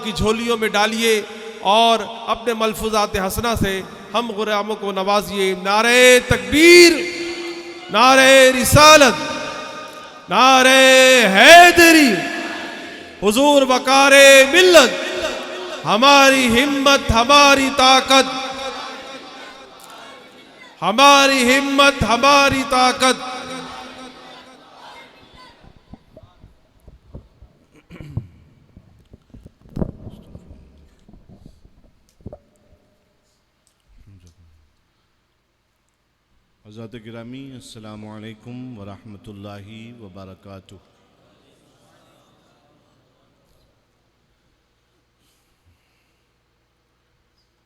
की झोलियों में डालिए और अपने मलफूजात हसना से हम गुलामों को नवाजिए। नारे तकबीर, नारे रिसालत, नारे हैदरी, हुजूर वकारे मिल्लत, हमारी हिम्मत हमारी ताकत, हमारी हिम्मत हमारी ताकत। हज़रात गिरामी अस्सलामु अलैकुम व रहमतुल्लाहि व बरकातुहू।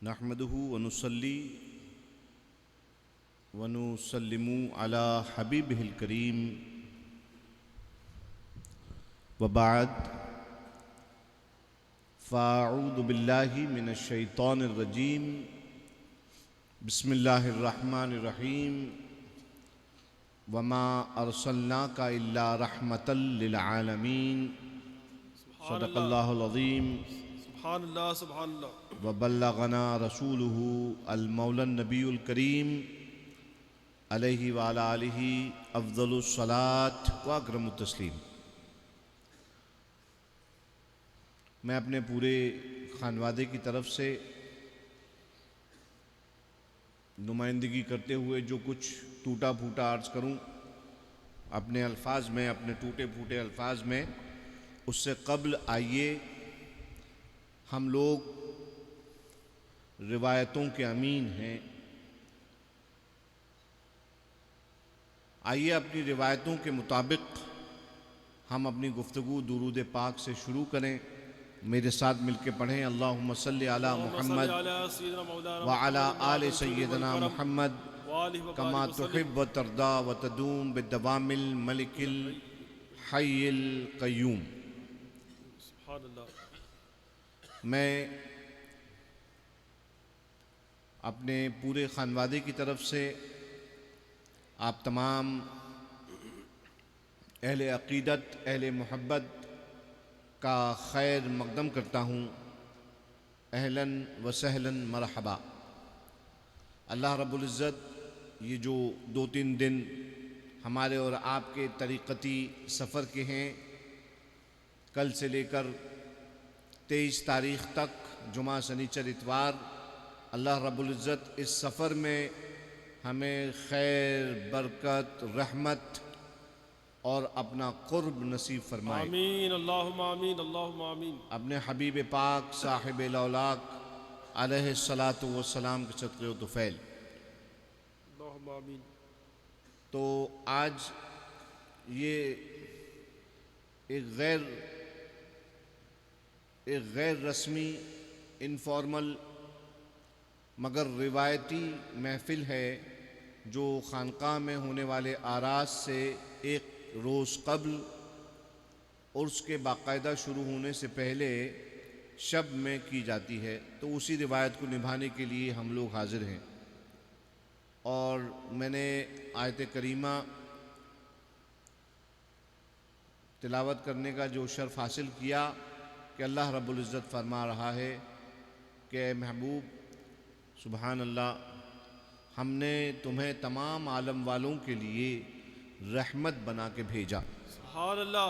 नहमदुहु व नुसल्ली व नुसल्लिमु अला हबीबिहिल करीम व बाद फ़अऊज़ु बिल्लाहि मिनश शैतानिर रजीम। बिस्मिल्लाहिर्रहमानिर्रहीम। वमा अरसलनाका इल्ला रहमतल लिल आलमीन। सदक़ल्लाहुल अज़ीम। सुभानअल्लाह सुभानअल्लाह। व बल्लगना रसूलुहु अल मौलन नबीउल करीम अलैहि व अला आलिहि अफ़ज़लुस सलात व अकरमुत तस्लीम। मैं अपने पूरे खानवादे की तरफ से नुमाइंदगी करते हुए जो कुछ टूटा फूटा अर्ज़ करूं अपने अल्फाज में, अपने टूटे फूटे अल्फाज में, उससे कब्ल आइए हम लोग रिवायतों के अमीन हैं। आइए अपनी रिवायतों के मुताबिक हम अपनी गुफ्तगू दुरूद पाक से शुरू करें। मेरे साथ मिलके पढ़ें, अल्लाहुम्मा सल्ली अला मुहम्मद व अला आले सय्यदना मुहम्मद कमा तुहिब व तरदा व तदूम बिदवामिल मलिकिल हय्यिल क़य्यूम। मैं अपने पूरे खानवादे की तरफ से आप तमाम अहले अक़ीदत, अहले मोहब्बत का खैर मक़दम करता हूँ। अहलन व सहलन मरहबा। अल्लाह रब्बुल इज़्ज़त ये जो 2-3 दिन हमारे और आपके तरीक़ती सफ़र के हैं, कल से लेकर 23 तारीख़ तक जुमा शनिचर इतवार, अल्लाह रब्बुल इज़्ज़त इस सफ़र में हमें खैर, बरकत, रहमत और अपना क़ुर्ब नसीब फरमाए। आमीन अल्लाहुम्मा आमीन अल्लाहुम्मा आमीन। अपने हबीब पाक साहिब लौलाक अलैहिस्सलातु वस्सलाम के सदक़े व तुफ़ैल। अल्लाहुम्मा आमीन। तो आज ये एक गैर रस्मी, इनफॉर्मल मगर रिवायती महफ़िल है जो खानक़ाह में होने वाले आरास से एक रोज़ कबल उर्स के बाकायदा शुरू होने से पहले शब में की जाती है। तो उसी रिवायत को निभाने के लिए हम लोग हाज़िर हैं। और मैंने आयत करीमा तिलावत करने का जो शर्फ़ हासिल किया कि अल्लाह रब्बुल इज़्ज़त फरमा रहा है कि महबूब सुबहान अल्लाह, हमने तुम्हें तमाम आलम वालों के लिए रहमत बना के भेजा। सुभान अल्लाह।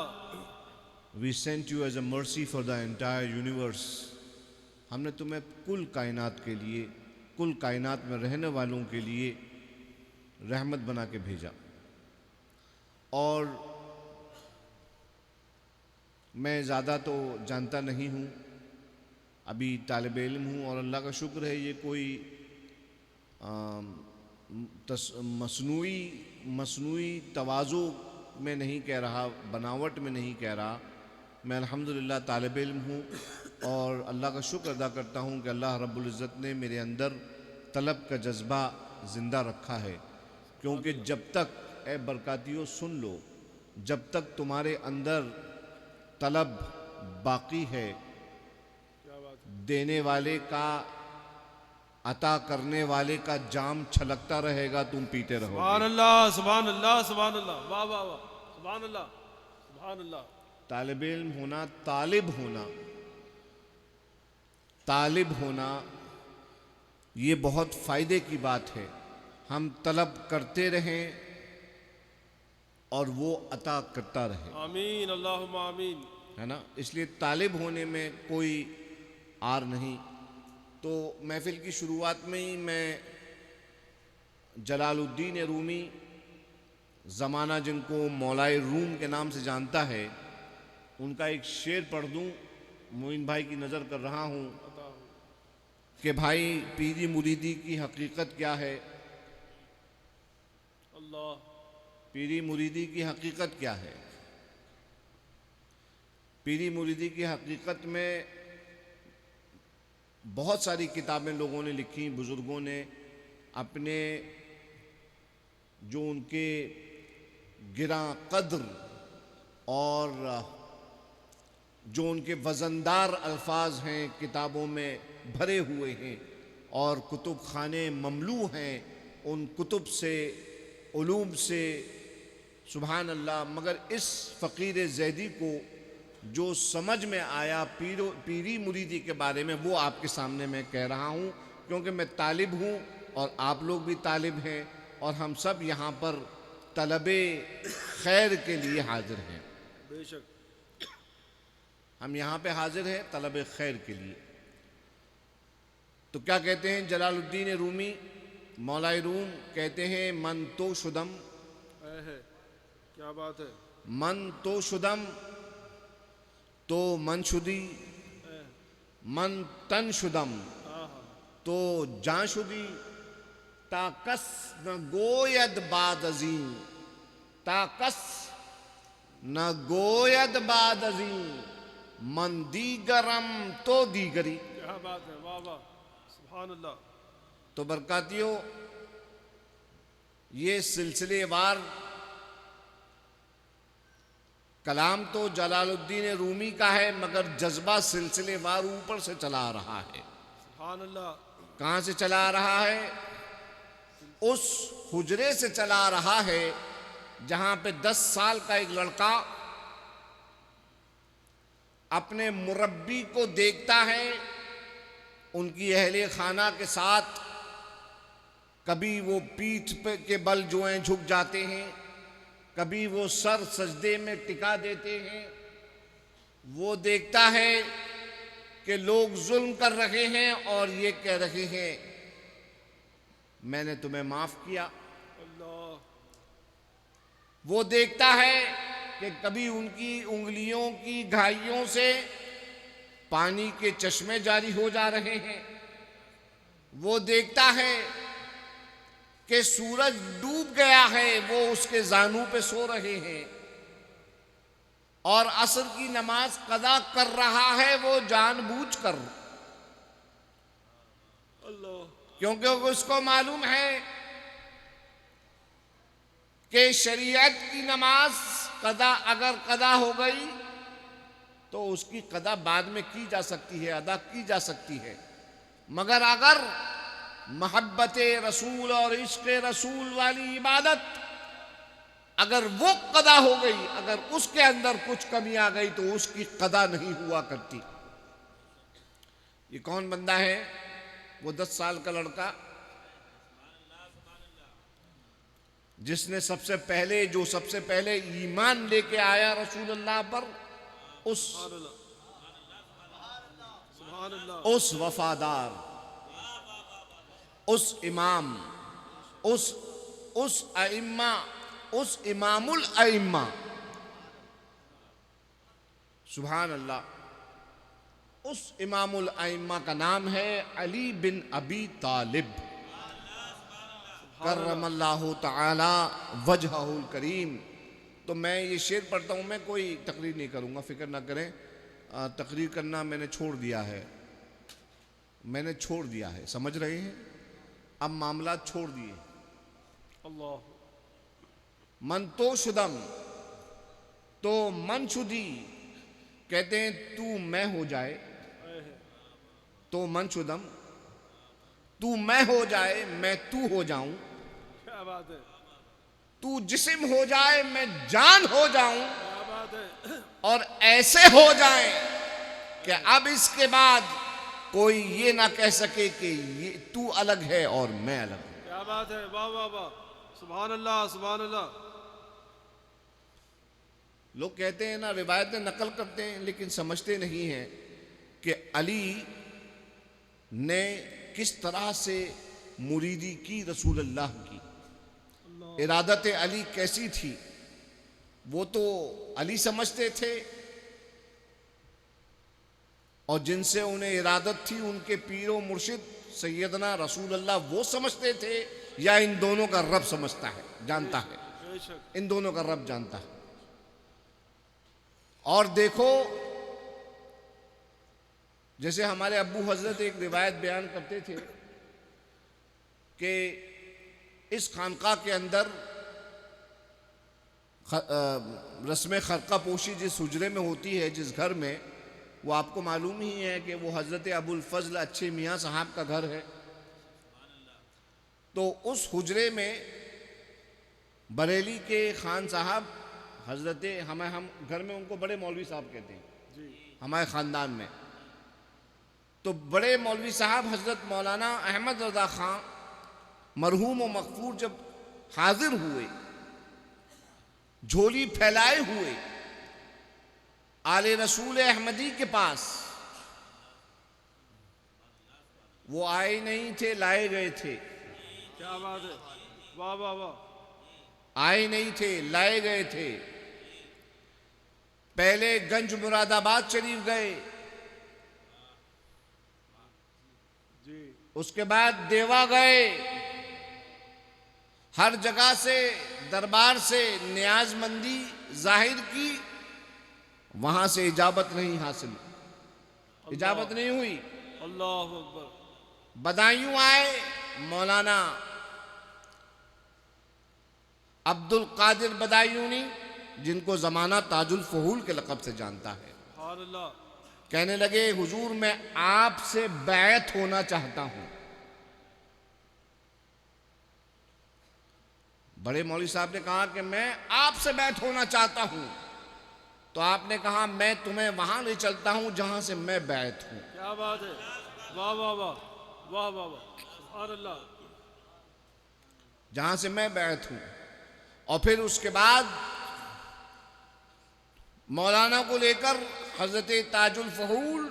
We sent you as a mercy for the entire universe. हमने तुम्हें कुल कायनात के लिए, कुल कायनात में रहने वालों के लिए रहमत बना के भेजा। और मैं ज़्यादा तो जानता नहीं हूँ, अभी तालिब इल्म हूँ और अल्लाह का शुक्र है ये कोई मसनूई तवाज़ु में नहीं कह रहा, बनावट में नहीं कह रहा। मैं अल्हम्दुलिल्लाह तालिब इल्म हूँ और अल्लाह का शुक्र अदा करता हूँ कि अल्लाह रब्बुल इज़्ज़त ने मेरे अंदर तलब का जज्बा ज़िंदा रखा है। क्योंकि जब तक, ए बरकातियों सुन लो, जब तक तुम्हारे अंदर तलब बाकी है, देने वाले का, अता करने वाले का जाम छलकता रहेगा, तुम पीते रहोगे। सुभान अल्लाह सुभान अल्लाह सुभान अल्लाह। वाह वाह वाह। सुभान अल्लाह सुभान अल्लाह। तालिब इल्म होना, तालिब होना तालिब होना ये बहुत फ़ायदे की बात है। हम तलब करते रहें और वो अता करता रहे, आमीन अल्लाहुम्मा आमीन। है ना। इसलिए तालिब होने में कोई आर नहीं। तो महफिल की शुरुआत में ही मैं जलालुद्दीन रूमी, ज़माना जिनको मौलाए रूम के नाम से जानता है, उनका एक शेर पढ़ दूँ। मोइन भाई की नज़र कर रहा हूँ कि भाई पीरी मुरीदी की हकीकत क्या है। अल्लाह। पीरी मुरीदी की हकीकत क्या है। पीरी मुरीदी की हकीकत में बहुत सारी किताबें लोगों ने लिखी, बुज़ुर्गों ने अपने जो उनके गिरा कद्र और जो उनके वज़नदार अल्फाज हैं किताबों में भरे हुए हैं और कुतुब खाने ममलू हैं उन कुतुब से, उलूम से, सुभान अल्लाह। मगर इस फ़कीर ज़ैदी को जो समझ में आया पीरी मुरीदी के बारे में, वो आपके सामने मैं कह रहा हूँ, क्योंकि मैं तालिब हूँ और आप लोग भी तालिब हैं और हम सब यहाँ पर तलबे खैर के लिए हाजिर हैं। बेशक हम यहाँ पे हाजिर हैं तलबे खैर के लिए। तो क्या कहते हैं जलालुद्दीन रूमी, मौलाए रूम कहते हैं, मन तो शुदम, है क्या बात है। मन तो शुदम तो मन शुदी, मन तन शुदम तो जान शुदी, ताकस न गोयद बाद अजीम, ताकस न गोयद बाद अजीम, मन दीगरम तो दीगरी। क्या बात है, वाह वाह, सुभान अल्लाह। तो बरकातियों, ये सिलसिलेवार कलाम तो जलालुद्दीन रूमी का है, मगर जज्बा सिलसिलेवार ऊपर से चला आ रहा है। सुभान अल्लाह। कहाँ से चला आ रहा है? उस हुजरे से चला आ रहा है जहां पे 10 साल का एक लड़का अपने मुरब्बी को देखता है, उनकी अहले खाना के साथ कभी वो पीठ पे के बल जो हैं झुक जाते हैं, कभी वो सर सजदे में टिका देते हैं। वो देखता है कि लोग जुल्म कर रहे हैं और ये कह रहे हैं मैंने तुम्हें माफ किया। अल्लाह। वो देखता है कि कभी उनकी उंगलियों की घाइयों से पानी के चश्मे जारी हो जा रहे हैं। वो देखता है कि सूरज डूब गया है, वो उसके जानू पे सो रहे हैं और असर की नमाज कदा कर रहा है वो जानबूझकर, अल्लाह। क्योंकि उसको मालूम है कि शरीयत की नमाज कदा अगर कदा हो गई तो उसकी कदा बाद में की जा सकती है, अदा की जा सकती है। मगर अगर मोहब्बत रसूल और इश्क रसूल वाली इबादत अगर वो कदा हो गई, अगर उसके अंदर कुछ कमी आ गई तो उसकी कदा नहीं हुआ करती। ये कौन बंदा है? वो 10 साल का लड़का जिसने सबसे पहले ईमान लेके आया रसूलुल्लाह पर, सुभान अल्लाह। उस वफादार, उस इमाम, उस अइम्मा, उस इमामुल अइम्मा, सुभान अल्लाह, उस इमामुल अइम्मा का नाम है अली बिन अबी तालिब करमल्लाहु ताला वजहुल करीम। तो मैं ये शेर पढ़ता हूँ, मैं कोई तकरीर नहीं करूँगा, फिक्र ना करें। तकरीर करना मैंने छोड़ दिया है, समझ रहे हैं? अब मामला छोड़ दिए। अल्लाह। मन तो शुदम तो मन शुदी, कहते हैं तू मैं हो जाए तो मन शुदम, तू मैं हो जाए मैं तू हो जाऊं, क्या बात है, तू जिस्म हो जाए मैं जान हो जाऊं, क्या बात है। और ऐसे हो जाए कि अब इसके बाद कोई ये ना कह सके कि ये तू अलग है और मैं अलग हूं। क्या बात है, वाह वाह वाह, सुभान अल्लाह सुभान अल्लाह। लोग कहते हैं ना, रिवायतें नकल करते हैं लेकिन समझते नहीं हैं कि अली ने किस तरह से मुरीदी की रसूल अल्लाह की, इरादत अली कैसी थी। वो तो अली समझते थे और जिनसे उन्हें इरादत थी उनके पीरो मुर्शिद सैयदना रसूल अल्लाह वो समझते थे, या इन दोनों का रब समझता है, जानता है, बेशक इन दोनों का रब जानता है। और देखो, जैसे हमारे अब्बू हजरत एक रिवायत बयान करते थे कि इस खानका के अंदर रस्म खरका पोशी जिस हुजरे में होती है, जिस घर में, वो आपको मालूम ही है कि वो हजरत अबुल फजल अच्छे मियाँ साहब का घर है। तो उस हुजरे में बरेली के खान साहब हजरत हम घर में उनको बड़े मौलवी साहब कहते हैं हमारे ख़ानदान में। तो बड़े मौलवी साहब हजरत मौलाना अहमद रज़ा खां मरहूम व मग़फ़ूर जब हाजिर हुए, झोली फैलाए हुए आले रसूल अहमदी के पास, वो आए नहीं थे, लाए गए थे। क्या बात है, वाह वाह वाह। आए नहीं थे, लाए गए थे। पहले गंज मुरादाबाद शरीफ गए, जी उसके बाद देवा गए। हर जगह से दरबार से न्याजमंदी जाहिर की, वहां से इजाबत नहीं हासिल, इजाबत नहीं हुई। अल्लाह अकबर। बदायूं आए मौलाना अब्दुल कादिर बदायूनी, जिनको जमाना ताजुल फहूल के लक़ब से जानता है। सुभान अल्लाह। कहने लगे, हुजूर मैं आपसे बैत होना चाहता हूं। बड़े मौलवी साहब ने कहा कि मैं आपसे बैत होना चाहता हूं। तो आपने कहा, मैं तुम्हें वहां ले चलता हूं जहां से मैं बैत हूं। क्या बात है, वाह वाह वाह, वाह वाह वाह, सुभान अल्लाह। जहां से मैं बैत हूं। और फिर उसके बाद मौलाना को लेकर हजरत ताजुल फहूल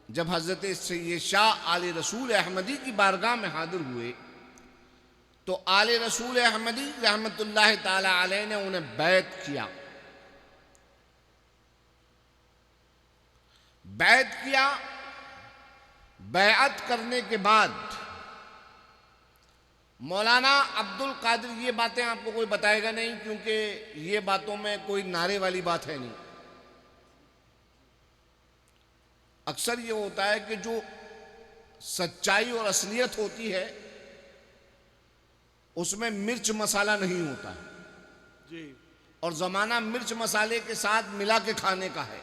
जब हजरत सैयद शाह आले रसूल अहमदी की बारगाह में हाजिर हुए, तो आले रसूल अहमदी रहमतुल्लाह ताला अलैह ने उन्हें बैत किया। बैत किया। बैअत करने के बाद मौलाना अब्दुल कादिर, ये बातें आपको कोई बताएगा नहीं क्योंकि ये बातों में कोई नारे वाली बात है नहीं। अक्सर ये होता है कि जो सच्चाई और असलियत होती है उसमें मिर्च मसाला नहीं होता है, जी। और ज़माना मिर्च मसाले के साथ मिला के खाने का है।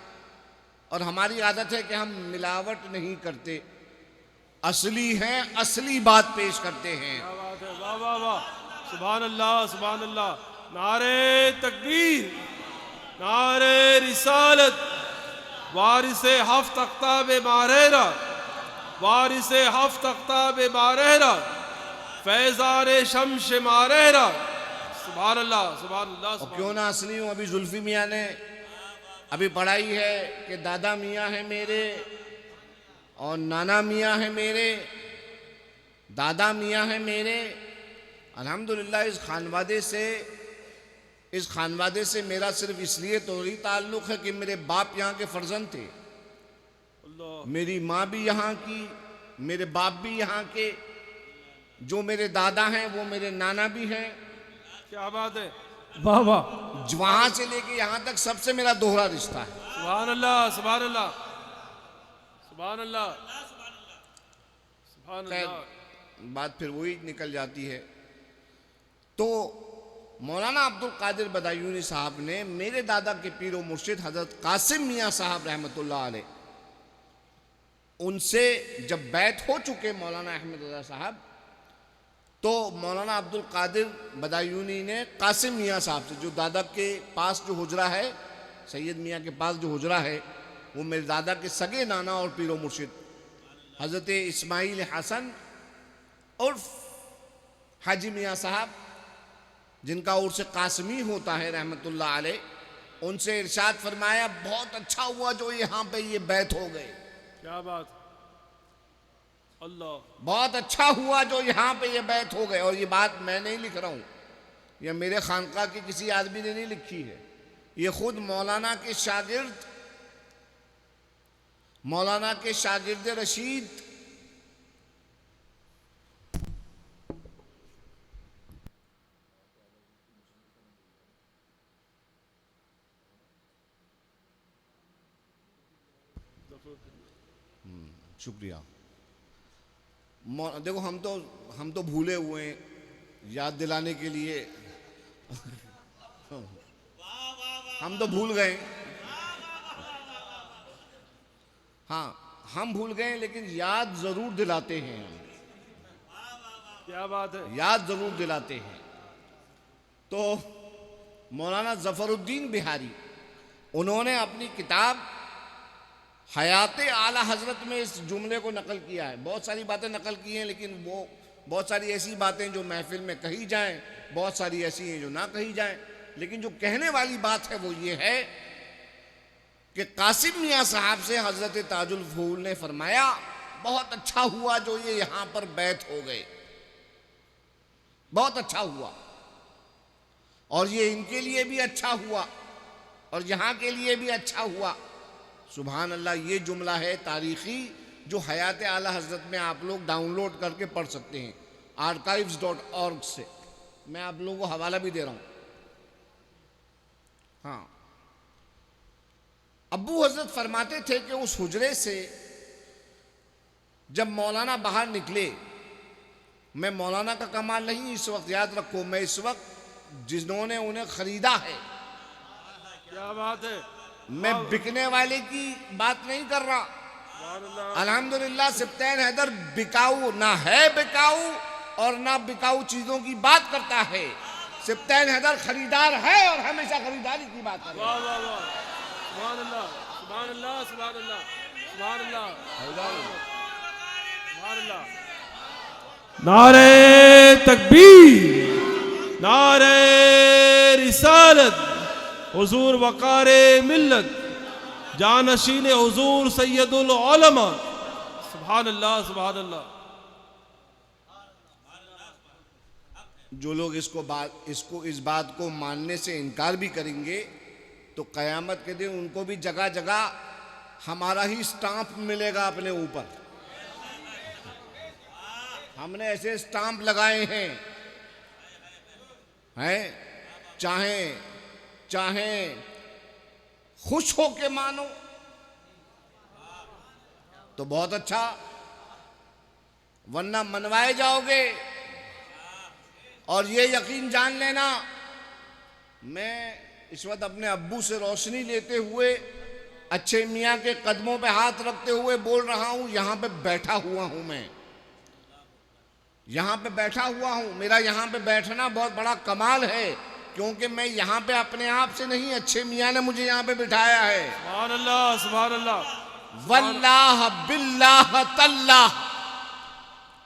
और हमारी आदत है कि हम मिलावट नहीं करते, असली हैं, असली बात पेश करते हैं। क्या बात है, वाह वाह वाह, सुभान अल्लाह सुभान अल्लाह। नारे तकबीर, नारे रिसालत, वारिसे हफ्त अख्ताब मारेरा, वारिसे हफ्त अख्ताब मारेरा, फैज़ान शम्श मारेरा। सुभान अल्लाह सुभान अल्लाह। और क्यों ना असली हूं। अभी जुल्फी मियाँ ने अभी पढ़ाई है कि दादा मियाँ है मेरे और नाना मियाँ है मेरे, दादा मियाँ है मेरे। अल्हम्दुलिल्लाह इस खानवादे से मेरा सिर्फ इसलिए तो ही ताल्लुक़ है कि मेरे बाप यहाँ के फर्जंद थे। अल्लाह। मेरी माँ भी यहाँ की, मेरे बाप भी यहाँ के, जो मेरे दादा हैं वो मेरे नाना भी हैं। क्या बात है, वाह वाह, वहाँ से लेके यहाँ तक सबसे मेरा दोहरा रिश्ता है। सुभान अल्लाह सुभान अल्लाह सुभान अल्लाह सुभान खैर, अल्लाह। बात फिर वही निकल जाती है। तो मौलाना अब्दुल कादिर बदायूनी साहब ने मेरे दादा के पीरो मुर्शिद हजरत कासिम मियाँ साहब रहमतुल्लाह अलैह, उनसे जब बैत हो चुके मौलाना अहमद रज़ा साहब, तो मौलाना अब्दुल कादिर बदायूनी ने कासिम मियाँ साहब से, जो दादा के पास जो हुजरा है, सैयद मियाँ के पास जो हुजरा है, वो मेरे दादा के सगे नाना और पीरो मुर्शिद हज़रत इस्माइल हसन उर्फ हाजी मियाँ साहब, जिनका उर्स कासमी होता है रहमतुल्लाह अलैह, उनसे इरशाद फरमाया, बहुत अच्छा हुआ जो यहाँ पे ये बैत हो गए। क्या बात, अल्लाह, बहुत अच्छा हुआ जो यहाँ पे ये बैत हो गए। और ये बात मैं नहीं लिख रहा हूँ, ये मेरे खानका के किसी आदमी ने नहीं लिखी है, ये खुद मौलाना के शागिर्द रशीद शुक्रिया। देखो हम तो भूले हुए हैं, याद दिलाने के लिए हम तो भूल गए। हाँ, हम भूल गए, लेकिन याद जरूर दिलाते हैं हम। क्या बात है, याद जरूर दिलाते हैं। तो मौलाना जफरुद्दीन बिहारी, उन्होंने अपनी किताब हयात आला हजरत में इस जुमले को नकल किया है। बहुत सारी बातें नकल की हैं, लेकिन वो बहुत सारी ऐसी बातें जो महफिल में कही जाएं, बहुत सारी ऐसी हैं जो ना कही जाएं, लेकिन जो कहने वाली बात है वो ये है कि कासिम मियाँ साहब से हजरत ताजुल फूल ने फरमाया, बहुत अच्छा हुआ जो ये यहाँ पर बैत हो गए, बहुत अच्छा हुआ, और ये इनके लिए भी अच्छा हुआ और यहाँ के लिए भी अच्छा हुआ। सुभान अल्लाह, ये जुमला है तारीखी, जो हयात आला हजरत में आप लोग डाउनलोड करके पढ़ सकते हैं archives.org से। मैं आप लोगों को हवाला भी दे रहा हूं। हाँ, अब्बू हजरत फरमाते थे कि उस हुजरे से जब मौलाना बाहर निकले, मैं मौलाना का कमाल नहीं इस वक्त याद रखो, मैं इस वक्त जिन्होंने उन्हें खरीदा है, क्या बात है, मैं बिकने वाले की बात नहीं कर रहा। अल्हम्दुलिल्लाह सिप्तैन हैदर बिकाऊ ना है, बिकाऊ और ना बिकाऊ चीजों की बात करता है। सिप्तैन हैदर खरीदार है और हमेशा खरीदारी की बात करता है। वाह वाह वाह, सुभान अल्लाह, सुभान अल्लाह, सुभान अल्लाह, सुभान अल्लाह, सुभान अल्लाह। नारे तकबीर, नारे रिसालत, हुजूर वकारे मिल्लत, जानशीन हुजूर सैयदुल उलमा, सुभान अल्लाह, सुभान अल्लाह। जो लोग इस बात को मानने से इनकार भी करेंगे तो कयामत के दिन उनको भी जगह जगह हमारा ही स्टाम्प मिलेगा अपने ऊपर। हमने ऐसे स्टाम्प लगाए हैं, चाहे खुश हो के मानो तो बहुत अच्छा, वरना मनवाए जाओगे। और ये यकीन जान लेना, मैं इस वक्त अपने अब्बू से रोशनी लेते हुए अच्छे मियाँ के कदमों पे हाथ रखते हुए बोल रहा हूँ, यहाँ पे बैठा हुआ हूँ, मैं यहाँ पे बैठा हुआ हूँ। मेरा यहाँ पे बैठना बहुत बड़ा कमाल है, क्योंकि मैं यहाँ पे अपने आप से नहीं, अच्छे मियाँ ने मुझे यहाँ पे बिठाया है। सुभान अल्लाह, सुभान अल्लाह, वल्लाह बिल्लाह तल्लाह,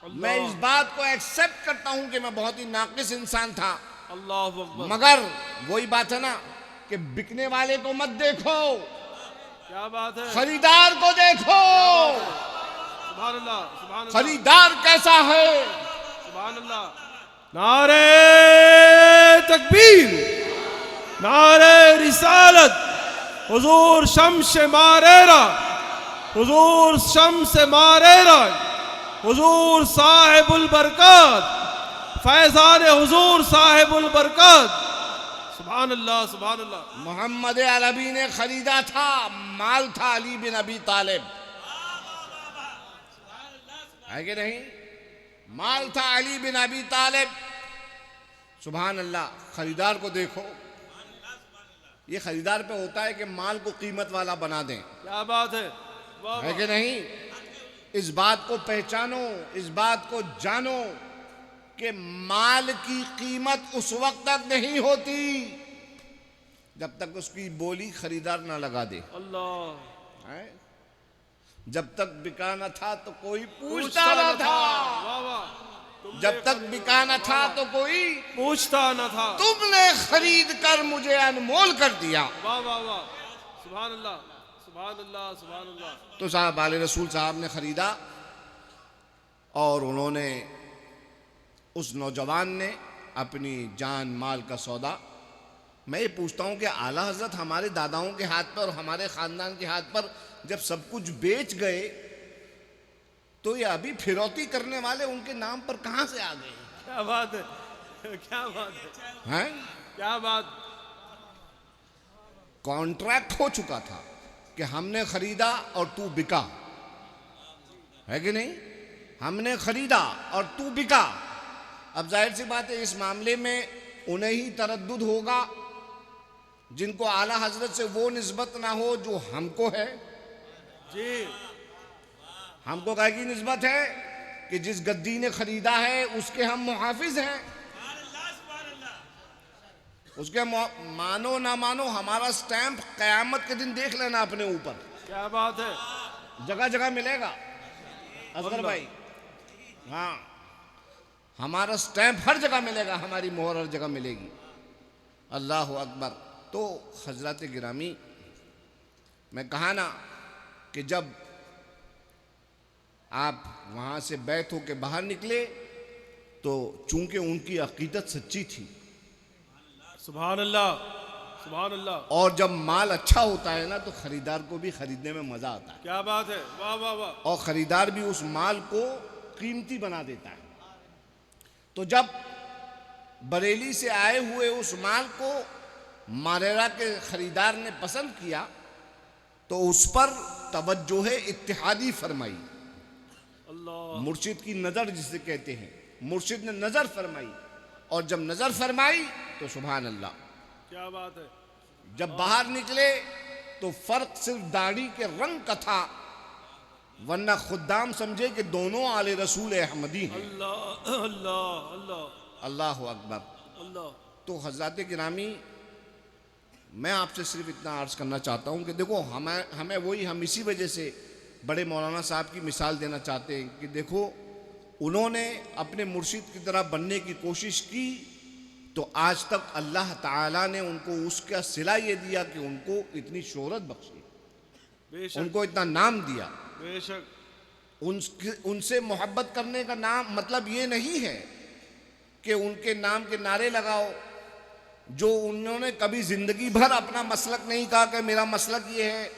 मैं इस बात को एक्सेप्ट करता हूं कि मैं बहुत ही नाकिस इंसान था, अल्लाह अकबर। मगर वही बात है ना कि बिकने वाले को मत देखो, क्या बात है, खरीदार को देखो। सुभान अल्लाह, सुभान अल्लाह, खरीदार कैसा है। सुभान अल्लाह। नारे तकबीर, नारे रिसालत, हुजूर शम्स मारेरा, हुजूर शम्स मारेरा, हुजूर साहिबुल बरकत, फैजान हुजूर साहिबुल बरकत, सुभान अल्लाह, सुभान अल्लाह। मोहम्मद अरबी ने खरीदा था, माल था अली बिन अबी तालिब, है कि नहीं? माल था अली बिन अबी तालिब। सुभान अल्लाह, खरीदार को देखो। ये खरीदार पे होता है कि माल को कीमत वाला बना दें। क्या बात है, वाह है कि नहीं? इस बात को पहचानो, इस बात को जानो कि माल की कीमत उस वक्त तक नहीं होती जब तक उसकी बोली खरीदार ना लगा दे। अल्लाह, है? जब तक बिका न था तो कोई पूछता न था, वाह वाह, जब तक बिका न था तो कोई पूछता न था, तुमने खरीद कर मुझे अनमोल कर दिया। वाह वाह वाह, सुभान अल्लाह सुभान अल्लाह सुभान अल्लाह। तो साहब आले रसूल साहब ने खरीदा और उन्होंने, उस नौजवान ने अपनी जान माल का सौदा। मैं ये पूछता हूँ कि आला हजरत हमारे दादाओं के हाथ पर और हमारे ख़ानदान के हाथ पर जब सब कुछ बेच गए तो ये अभी फिरौती करने वाले उनके नाम पर कहाँ से आ गए? क्या बात है, क्या बात है, हैं? क्या बात। कॉन्ट्रैक्ट हो चुका था कि हमने खरीदा और तू बिका, है कि नहीं? हमने खरीदा और तू बिका। अब जाहिर सी बात है इस मामले में उन्हें ही तरद्दुद होगा जिनको आला हजरत से वो निस्बत ना हो जो हमको है। जी, हमको काय की निस्बत है कि जिस गद्दी ने खरीदा है उसके हम मुहाफिज हैं, उसके मानो ना मानो हमारा स्टैंप कयामत के दिन देख लेना अपने ऊपर, क्या बात है, जगह जगह मिलेगा असगर भाई। हाँ, हमारा स्टैंप हर जगह मिलेगा, हमारी मोहर हर जगह मिलेगी। अल्लाह अकबर। तो हजरत गिरामी, मैं कहा ना कि जब आप वहाँ से बैत होके बाहर निकले तो चूंकि उनकी अकीदत सच्ची थी, सुभान अल्लाह सुभान अल्लाह, और जब माल अच्छा होता है ना तो खरीदार को भी खरीदने में मज़ा आता है। क्या बात है, वाह वाह वाह। और खरीदार भी उस माल को कीमती बना देता है। तो जब बरेली से आए हुए उस माल को मारेरा के खरीदार ने पसंद किया तो उस पर तवज्जो है इत्तिहादी फरमाई। अल्लाह, मुर्शिद की नज़र जिसे कहते हैं, मुर्शिद ने नज़र फरमाई, और जब नज़र फरमाई तो सुभान अल्लाह। क्या बात है। जब बाहर निकले तो फर्क सिर्फ दाढ़ी के रंग का था, वरना खुदाम समझे कि दोनों आले रसूल अहमदी हैं। अल्लाह अल्लाह अल्लाह अल्लाह अकबर। अल्लाह। तो हज़रत गिरामी, मैं आपसे सिर्फ इतना अर्ज़ करना चाहता हूँ कि देखो हमें वही, हम इसी वजह से बड़े मौलाना साहब की मिसाल देना चाहते हैं कि देखो उन्होंने अपने मुर्शिद की तरह बनने की कोशिश की तो आज तक अल्लाह ताला ने उनको उसका सिला ये दिया कि उनको इतनी शोहरत बख्शी, बेशक उनको इतना नाम दिया। बेशक। उनसे मोहब्बत करने का नाम मतलब ये नहीं है कि उनके नाम के नारे लगाओ, जो उन्होंने कभी जिंदगी भर अपना मसलक नहीं कहा कि मेरा मसलक ये है,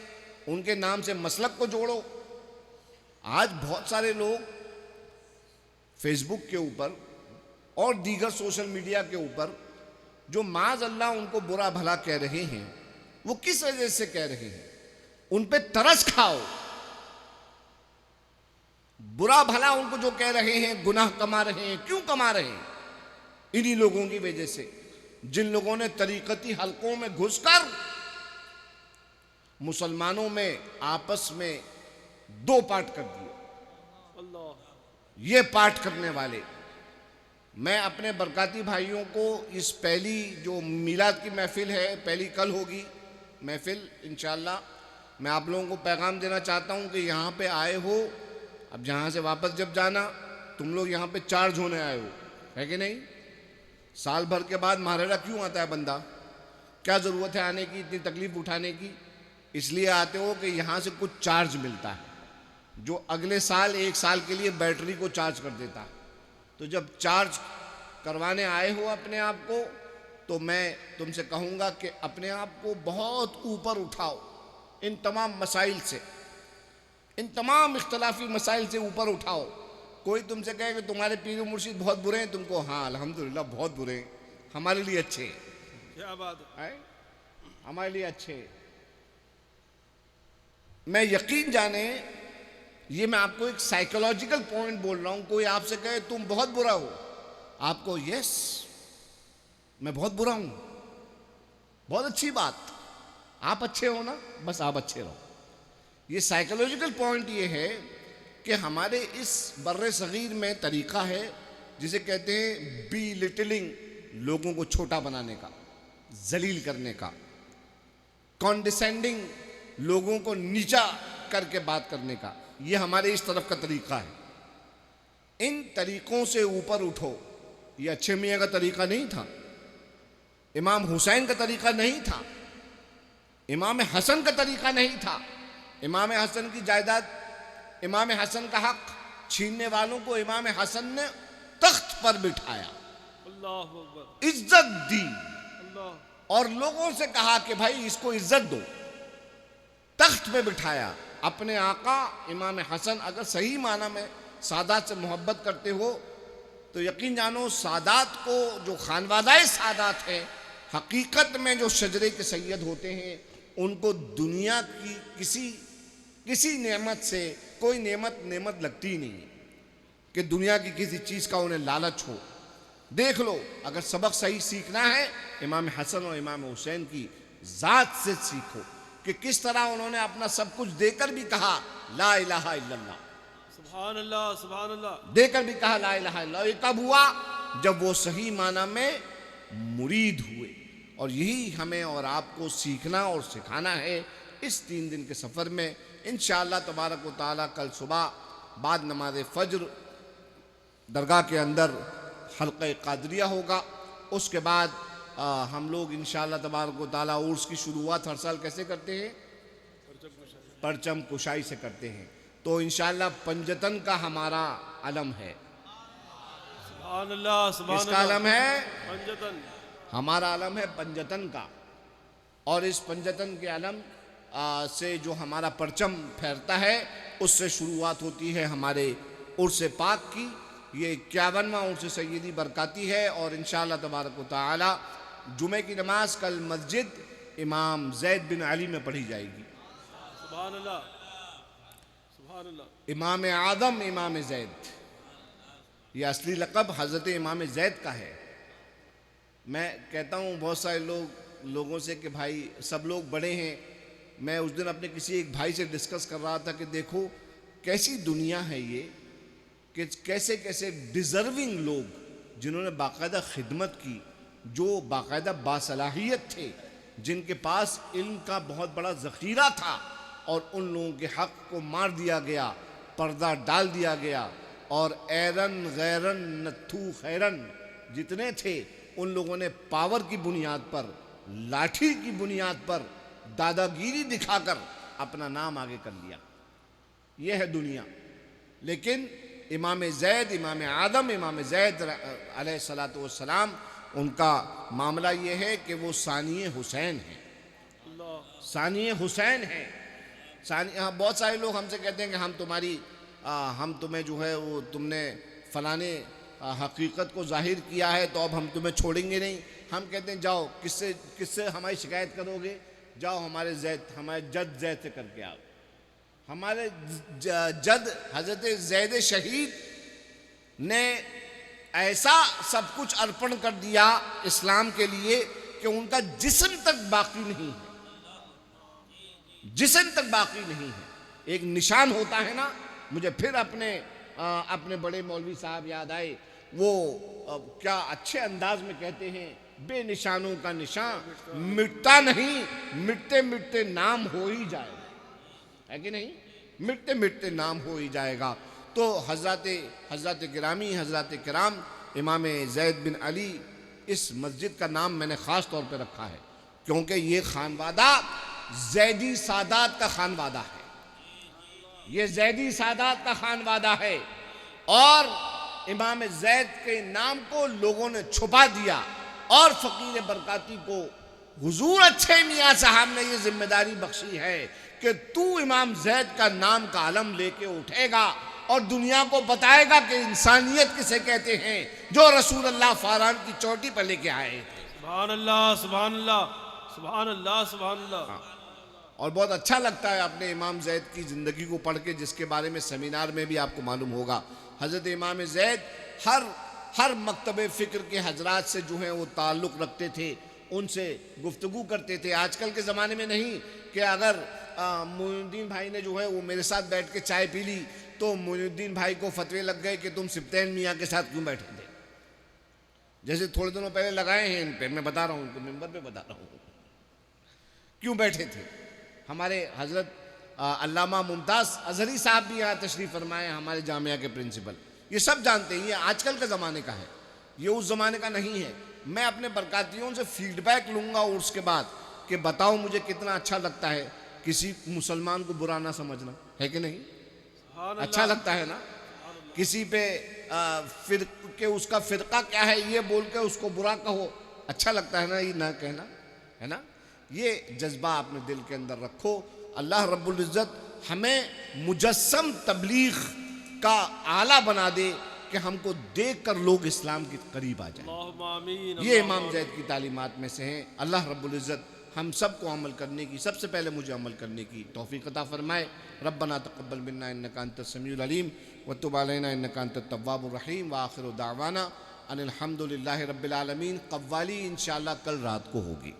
उनके नाम से मसलक को जोड़ो। आज बहुत सारे लोग फेसबुक के ऊपर और दीगर सोशल मीडिया के ऊपर जो माज अल्लाह उनको बुरा भला कह रहे हैं, वो किस वजह से कह रहे हैं? उन पे तरस खाओ। बुरा भला उनको जो कह रहे हैं, गुनाह कमा रहे हैं, क्यों कमा रहे हैं? इन्हीं लोगों की वजह से, जिन लोगों ने तरीकती हलकों में घुसकर मुसलमानों में आपस में दो पार्ट कर दिए। अल्लाह। ये पार्ट करने वाले, मैं अपने बरकाती भाइयों को इस पहली जो मिलाद की महफिल है, पहली कल होगी महफिल इंशाअल्लाह, मैं आप लोगों को पैगाम देना चाहता हूँ कि यहाँ पे आए हो, अब यहाँ से वापस जब जाना तुम लोग यहाँ पे चार्ज होने आए हो, है कि नहीं? साल भर के बाद मारेरा क्यों आता है बंदा? क्या ज़रूरत है आने की, इतनी तकलीफ़ उठाने की? इसलिए आते हो कि यहाँ से कुछ चार्ज मिलता है जो अगले साल, एक साल के लिए बैटरी को चार्ज कर देता है। तो जब चार्ज करवाने आए हो अपने आप को, तो मैं तुमसे कहूँगा कि अपने आप को बहुत ऊपर उठाओ इन तमाम मसाइल से, इन तमाम इख्तलाफी मसाइल से ऊपर उठाओ। कोई तुमसे कहे कि तुम्हारे पीर मुर्शिद बहुत बुरे हैं, तुमको हाँ अल्हम्दुलिल्लाह बहुत बुरे हैं, हमारे लिए अच्छे हैं। क्या बात है, हमारे लिए अच्छे हैं। मैं यकीन जाने, ये मैं आपको एक साइकोलॉजिकल पॉइंट बोल रहा हूं। कोई आपसे कहे तुम बहुत बुरा हो, आपको यस मैं बहुत बुरा हूं, बहुत अच्छी बात, आप अच्छे हो ना, बस आप अच्छे रहो। ये साइकोलॉजिकल पॉइंट ये है कि हमारे इस बर्रे सगीर में तरीका है जिसे कहते हैं बी लिटिलिंग, लोगों को छोटा बनाने का, जलील करने का, कॉन्डिसेंडिंग, लोगों को नीचा करके बात करने का, ये हमारे इस तरफ का तरीका है। इन तरीकों से ऊपर उठो, ये अच्छे मियाँ का तरीका नहीं था, इमाम हुसैन का तरीका नहीं था, इमाम हसन का तरीका नहीं था। इमाम हसन की जायदाद, इमाम हसन का हक छीनने वालों को इमाम हसन ने तख्त पर बिठाया, अल्लाह अकबर, इज्जत दी अल्लाह, और लोगों से कहा कि भाई इसको इज्जत दो, तख्त पे बिठाया। अपने आका इमाम हसन अगर सही माना में सादात से मोहब्बत करते हो तो यकीन जानो सादात को, जो खानवादाए सादात है, हकीकत में जो शजरे के सैयद होते हैं, उनको दुनिया की किसी नेमत से कोई नेमत लगती ही नहीं है कि दुनिया की किसी चीज़ का उन्हें लालच हो। देख लो, अगर सबक सही सीखना है इमाम हसन और इमाम हुसैन की ज़ात से सीखो कि किस तरह उन्होंने अपना सब कुछ देकर भी कहा ला इलाहा इल्लल्लाह, सुभान अल्लाह, सुभान अल्लाह, देकर भी कहा ला इलाहा इल्लल्लाह। ये कब हुआ? जब वो सही माना में मुरीद हुए। और यही हमें और आपको सीखना और सिखाना है इस 3 दिन के सफ़र में। इंशाअल्लाह तबारक व तआला कल सुबह बाद नमाज फज्र दरगाह के अंदर हल्क़े क़ादरिया होगा। उसके बाद हम लोग इंशाअल्लाह तबारक व तआला उर्स की शुरुआत हर साल कैसे करते हैं? परचम कुशाई से करते हैं। तो इंशाअल्लाह पंजतन का हमारा अलम है। सुभान अल्लाह, सुभान किसका अलम है? पंजतन, हमारा अलम है पंजतन का। और इस पंजतन के अलम से जो हमारा परचम फहरता है, उससे शुरुआत होती है हमारे उर्स पाक की। ये 51वां उर्स सैयदी बरकाती है। और इंशाअल्लाह तबारक व तआला जुमे की नमाज कल मस्जिद इमाम ज़ैद बिन अली में पढ़ी जाएगी। सुभान अल्लाह, सुभान अल्लाह, इमाम आदम इमाम ज़ैद, ये असली लक़ब हज़रत इमाम ज़ैद का है। मैं कहता हूँ बहुत सारे लोगों से कि भाई सब लोग बड़े हैं। मैं उस दिन अपने किसी एक भाई से डिस्कस कर रहा था कि देखो कैसी दुनिया है ये, कि कैसे कैसे डिज़र्विंग लोग जिन्होंने बाकायदा खिदमत की, जो बाकायदा बासलाहियत थे, जिनके पास इल्म का बहुत बड़ा ज़ख़ीरा था, और उन लोगों के हक़ को मार दिया गया, पर्दा डाल दिया गया। और ऐरन गैरन नत्थू खैरन जितने थे, उन लोगों ने पावर की बुनियाद पर, लाठी की बुनियाद पर दादागिरी दिखाकर अपना नाम आगे कर लिया। यह है दुनिया। लेकिन इमाम ज़ैद, इमाम आदम, इमाम ज़ैद अलैहिस्सलातु वस्सलाम, उनका मामला ये है कि वो सानिए हुसैन हैं, सानिए हुसैन हैं। बहुत सारे लोग हमसे कहते हैं कि हम तुम्हें जो है वो तुमने फलाने हकीकत को जाहिर किया है तो अब हम तुम्हें छोड़ेंगे नहीं। हम कहते हैं जाओ, किससे हमारी शिकायत करोगे? जाओ हमारे जद ज़ैद से करके आओ। हमारे जद हज़रत ज़ैद शहीद ने ऐसा सब कुछ अर्पण कर दिया इस्लाम के लिए कि उनका जिस्म तक बाकी नहीं है, जिस्म तक बाकी नहीं है। एक निशान होता है ना, मुझे फिर अपने बड़े मौलवी साहब याद आए। वो क्या अच्छे अंदाज में कहते हैं, बेनिशानों का निशान मिटता नहीं, मिटते मिटते नाम हो ही जाएगा, है कि नहीं? मिटते मिटते नाम हो ही जाएगा। तो हज़रत गिरामी, हज़रत किराम इमाम ज़ैद बिन अली, इस मस्जिद का नाम मैंने ख़ास तौर पे रखा है क्योंकि ये खानवादा ज़ैदी सादात का खानवादा है। ये ज़ैदी सादात का खानवादा है। और इमाम ज़ैद के नाम को लोगों ने छुपा दिया और फ़कीर बरकाती को हुजूर अच्छे मियाँ साहब ने ये जिम्मेदारी बख्शी है कि तू इमाम ज़ैद का नाम का आलम लेके उठेगा और दुनिया को बताएगा कि इंसानियत किसे कहते हैं, जो रसूल अल्लाह फारान की चोटी पर लेके आए। सुभान अल्लाह, सुभान अल्लाह, सुभान अल्लाह, सुभान अल्लाह। और बहुत अच्छा लगता है अपने इमाम ज़ैद की ज़िंदगी को पढ़ के, जिसके बारे में सेमिनार में भी आपको मालूम होगा। हज़रत इमाम ज़ैद हर मकतब फ़िक्र के हजरात से जो हैं वो ताल्लुक़ रखते थे, उनसे गुफ्तगू करते थे। आजकल के ज़माने में नहीं कि अगर मोइनुद्दीन भाई ने जो है वो मेरे साथ बैठ के चाय पी ली तो मोइनुद्दीन भाई को फतवे लग गए कि तुम सिब्तैन मियाँ के साथ क्यों बैठे थे। जैसे थोड़े दिनों पहले लगाए हैं इन पे, मैं बता रहा हूँ, उनको मेंबर पे बता रहा हूँ क्यों बैठे थे। हमारे हज़रत अल्लामा मुमताज़ अजहरी साहब भी यहाँ तशरीफ़ फरमाए, हमारे जामिया के प्रिंसिपल। ये सब जानते हैं, ये आजकल के ज़माने का है, ये उस ज़माने का नहीं है। मैं अपने बरकातियों से फीडबैक लूँगा और उसके बाद कि बताओ मुझे कितना अच्छा लगता है किसी मुसलमान को बुरा ना समझना, है कि नहीं? अच्छा लगता है ना? किसी पे फिर के उसका फ़िरका क्या है ये बोल के उसको बुरा कहो, अच्छा लगता है ना ये ना कहना, है ना? ये जज्बा अपने दिल के अंदर रखो। अल्लाह रब्बुल इज़्ज़त हमें मुजस्सम तबलीग का आला बना दे कि हमको देख कर लोग इस्लाम के करीब आ जाए। ये इमाम ज़ैद की तालीमात में से हैं। अल्लाह रब्बुल इज़्ज़त हम सबको अमल करने की, सबसे पहले मुझे अमल करने की तौफीक अता फरमाए। रब्बना तक़ब्बल मिन्ना इन्नका अंतस समीउल अलीम व तुब अलैना इन्नका अंतत तव्वाबुर रहीम व आखिरु दावाना अनिल हम्दुलिल्लाहि रब्बिल आलमीन। कव्वाली इंशाअल्लाह कल रात को होगी।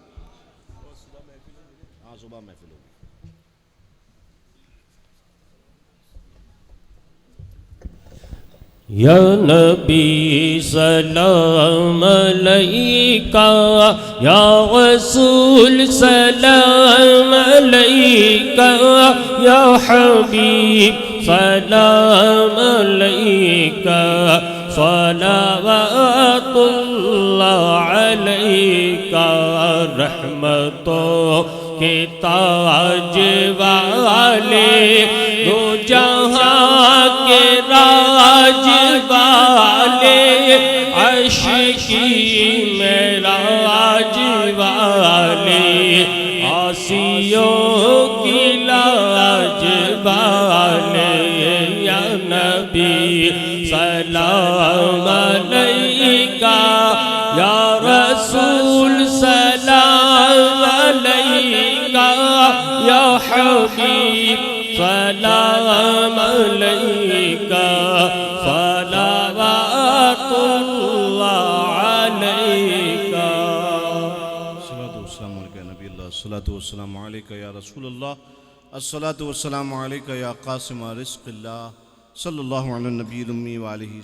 हाँ, सुबह महफिल होगी। या नबी सलाम अलैका, या रसूल सलाम अलैका, या हबीब सलाम अलैका, सलावतुल्लाह अलैका। रहमतों के ताज वाले, दो जहां के राज वाले, आशिकी में राज वाले, आसियों की लाज वाले। या नबी सलाम अलैका, या रसूल सलाम अलैका, या हबीब सलाम अलैका, सलावतुल्लाह अलैका। अस्सलातु वस्सलामु अलैका नबी अल्लाह, अस्सलातु वस्सलामु अलैका या रसूल अल्लाह, अस्सलातु वस्सलामु अलैका या कासिम रिज़्क़िल्लाह, सल्लल्लाहु अला नबील उम्मी व आलिहि।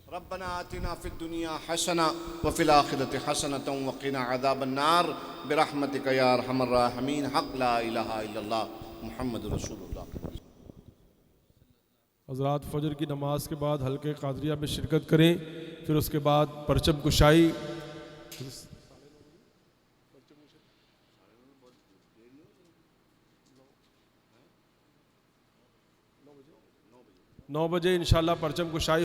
रब्बना आतिना फिद दुनिया हसना व फिल आखिरति हसनतन व क़िना अज़ाबन्नार बिरहमतिका या अरहमर राहिमीन। हक़ ला इलाहा इल्लल्लाह मुहम्मदुर रसूलुल्लाह। हज़रात फजर की नमाज के बाद हल्के कादरिया में शिरकत करें, फिर उसके बाद परचम कुशाई। 9 बजे इंशाअल्लाह परचम कुशाई।